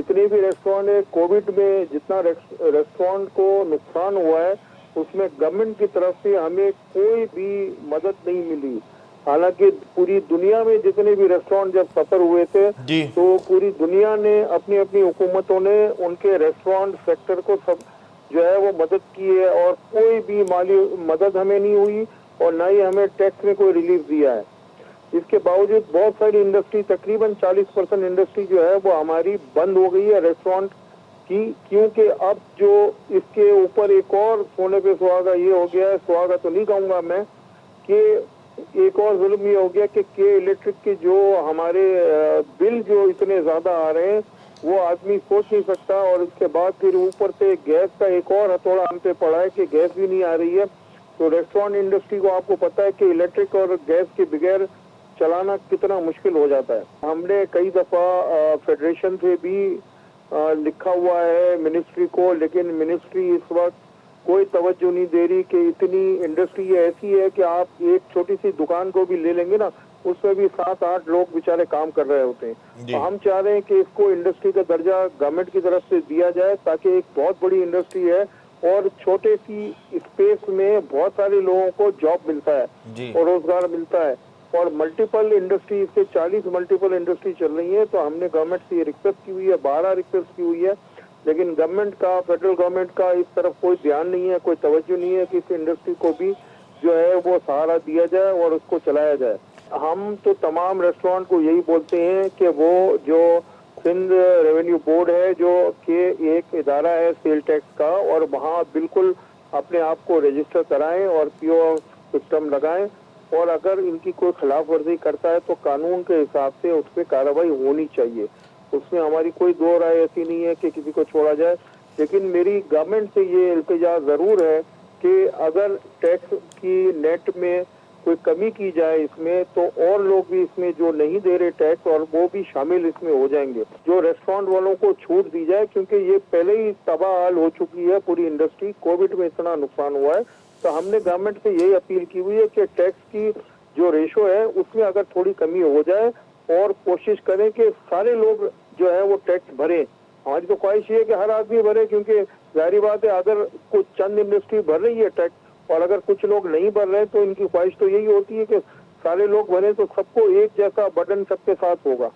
जितने भी रेस्टोरेंट है, कोविड में जितना रेस्टोरेंट को नुकसान हुआ है, उसमें गवर्नमेंट की तरफ से हमें कोई भी मदद नहीं मिली। हालांकि पूरी दुनिया में जितने भी रेस्टोरेंट जब सफर हुए थे, जी। तो पूरी दुनिया ने अपनी अपनी हुकूमतों ने उनके रेस्टोरेंट सेक्टर को सब जो है वो मदद की है, और कोई भी माली मदद हमें नहीं हुई और ना ही हमें टैक्स में कोई रिलीफ दिया है। इसके बावजूद बहुत सारी इंडस्ट्री, तकरीबन 40% इंडस्ट्री जो है वो हमारी बंद हो गई है रेस्टोरेंट की, क्योंकि अब जो इसके ऊपर एक और सोने पे सुहागा ये हो गया है, सुहागा तो नहीं कहूंगा मैं, कि एक और जुल्म ये हो गया कि इलेक्ट्रिक के जो हमारे बिल जो इतने ज्यादा आ रहे हैं वो आदमी सोच नहीं सकता। और इसके बाद फिर ऊपर से गैस का एक और हथौड़ा हम पे पड़ा है कि गैस भी नहीं आ रही है। तो रेस्टोरेंट इंडस्ट्री को आपको पता है कि इलेक्ट्रिक और गैस के बगैर चलाना कितना मुश्किल हो जाता है। हमने कई दफा फेडरेशन से भी लिखा हुआ है मिनिस्ट्री को, लेकिन मिनिस्ट्री इस वक्त कोई तवज्जो नहीं दे रही कि इतनी इंडस्ट्री ऐसी है कि आप एक छोटी सी दुकान को भी ले लेंगे ना, उसमें भी 7-8 लोग बेचारे काम कर रहे होते हैं। तो हम चाह रहे हैं कि इसको इंडस्ट्री का दर्जा गवर्नमेंट की तरफ से दिया जाए, ताकि एक बहुत बड़ी इंडस्ट्री है और छोटे सी स्पेस में बहुत सारे लोगों को जॉब मिलता है और रोजगार मिलता है। और मल्टीपल इंडस्ट्री, इसके 40 मल्टीपल इंडस्ट्री चल रही है। तो हमने गवर्नमेंट से ये रिक्वेस्ट की हुई है, 12 रिक्वेस्ट की हुई है, लेकिन गवर्नमेंट का, फेडरल गवर्नमेंट का इस तरफ कोई ध्यान नहीं है, कोई तवज्जो नहीं है कि इस इंडस्ट्री को भी जो है वो सहारा दिया जाए और उसको चलाया जाए। हम तो तमाम रेस्टोरेंट को यही बोलते हैं कि वो जो सिंध रेवेन्यू बोर्ड है, जो कि एक इदारा है सेल टैक्स का, और वहाँ बिल्कुल अपने आप को रजिस्टर कराएं और पीओ सिस्टम लगाएं, और अगर इनकी कोई खिलाफ वर्जी करता है तो कानून के हिसाब से उस पर कार्रवाई होनी चाहिए। उसमें हमारी कोई दो राय ऐसी नहीं है कि किसी को छोड़ा जाए। लेकिन मेरी गवर्नमेंट से ये इल्तिजा जरूर है कि अगर टैक्स की नेट में कोई कमी की जाए इसमें, तो और लोग भी इसमें जो नहीं दे रहे टैक्स, और वो भी शामिल इसमें हो जाएंगे। जो रेस्टोरेंट वालों को छूट दी जाए, क्योंकि ये पहले ही तबाह हाल हो चुकी है पूरी इंडस्ट्री, कोविड में इतना नुकसान हुआ है। तो हमने गवर्नमेंट से यही अपील की हुई है कि टैक्स की जो रेशो है उसमें अगर थोड़ी कमी हो जाए, और कोशिश करें कि सारे लोग जो है वो टैक्स भरें। हमारी तो ख्वाहिश ये है कि हर आदमी भरे, क्योंकि जाहिर बात है अगर कुछ चंद इंडस्ट्री भर रही है टैक्स और अगर कुछ लोग नहीं भर रहे, तो इनकी ख्वाहिश तो यही होती है कि सारे लोग भरें, तो सबको एक जैसा बर्डन सबके साथ होगा।